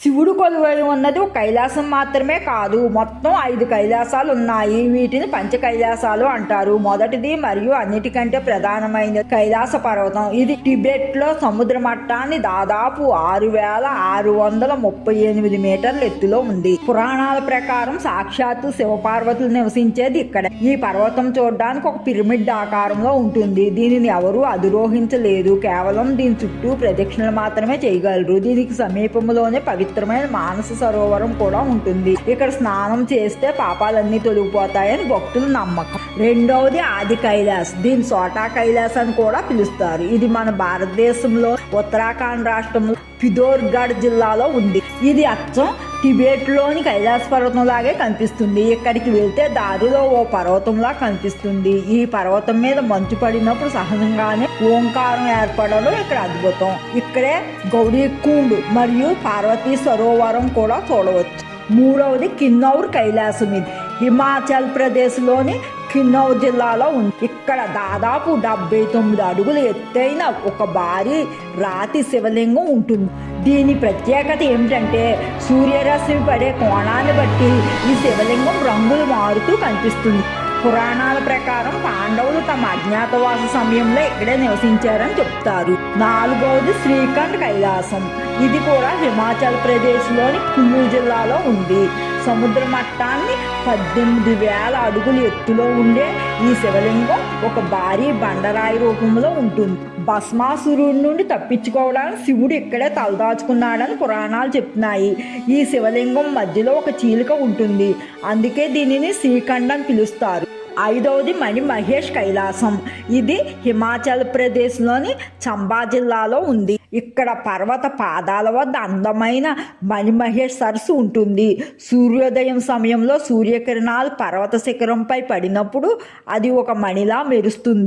శివుడు కొలువై ఉన్నది ఒక కైలాసం మాత్రమే కాదు, మొత్తం 5 కైలాసాలు ఉన్నాయి. వీటిని పంచ కైలాసాలు అంటారు. మొదటిది మరియు అన్నిటికంటే ప్రధానమైన కైలాస పర్వతం. ఇది టిబెట్ లో సముద్ర మట్టాన్ని దాదాపు 6638 మీటర్ల ఎత్తులో ఉంది. పురాణాల ప్రకారం సాక్షాత్తు శివపార్వతులు నివసించేది ఇక్కడ. ఈ పర్వతం చూడడానికి ఒక పిరమిడ్ ఆకారంలో ఉంటుంది. దీనిని ఎవరూ అధిరోహించలేదు, కేవలం దీని చుట్టూ ప్రదక్షిణలు మాత్రమే చేయగలరు. దీనికి సమీపంలోనే పవిత్రమైన మానస సరోవరం కూడా ఉంటుంది. ఇక్కడ స్నానం చేస్తే పాపాలన్నీ తొలగిపోతాయని భక్తుల నమ్మకం. రెండవది ఆది కైలాస్. దీని సోటా కైలాస్ అని కూడా పిలుస్తారు. ఇది మన భారతదేశంలో ఉత్తరాఖండ్ రాష్ట్రంలో పిథోర్గఢ్ జిల్లాలో ఉంది. ఇది అచ్చం టిబెట్ లోని కైలాస పర్వతం లాగే కనిపిస్తుంది. ఇక్కడికి వెళ్తే దారిలో ఓ పర్వతంలా కనిపిస్తుంది. ఈ పర్వతం మీద మంచు పడినప్పుడు సహజంగానే ఓంకారం ఏర్పడడం ఇక్కడ అద్భుతం. ఇక్కడే గౌరీకుండ్ మరియు పార్వతీ సరోవరం కూడా చూడవచ్చు. మూడవది కిన్నౌర్ కైలాసం. ఇది హిమాచల్ ప్రదేశ్ లోని కిన్నౌర్ జిల్లాలో ఉంది. ఇక్కడ దాదాపు 79 అడుగుల ఎత్తైన ఒక భారీ రాతి శివలింగం ఉంటుంది. దీని ప్రత్యేకత ఏమిటంటే సూర్యరశ్మి పడే కోణాన్ని బట్టి ఈ శివలింగం రంగులు మారుతూ కనిపిస్తుంది. పురాణాల ప్రకారం పాండవులు తమ అజ్ఞాతవాస సమయంలో ఇక్కడే నివసించారని చెప్తారు. నాలుగవది శ్రీఖండ్ కైలాసం. ఇది కూడా హిమాచల్ ప్రదేశ్ లోని కుల్లు జిల్లాలో ఉంది. సముద్ర మట్టాన్ని 18,000 అడుగుల ఎత్తులో ఉండే ఈ శివలింగం ఒక భారీ బండరాయి రూపంలో ఉంటుంది. భస్మాసురుడి నుండి తప్పించుకోవడానికి శివుడు ఇక్కడే తలదాచుకున్నాడని పురాణాలు చెప్తున్నాయి. ఈ శివలింగం మధ్యలో ఒక చీలిక ఉంటుంది, అందుకే దీనిని శ్రీఖండ్ అని పిలుస్తారు. ఐదవది మణి మహేష్ కైలాసం. ఇది హిమాచల్ ప్రదేశ్లోని చంబా జిల్లాలో ఉంది. ఇక్కడ పర్వత పాదాల వద్ద అందమైన మణిమహేష్ సరస్సు ఉంటుంది. సూర్యోదయం సమయంలో సూర్యకిరణాలు పర్వత శిఖరంపై పడినప్పుడు అది ఒక మణిలా మెరుస్తుంది.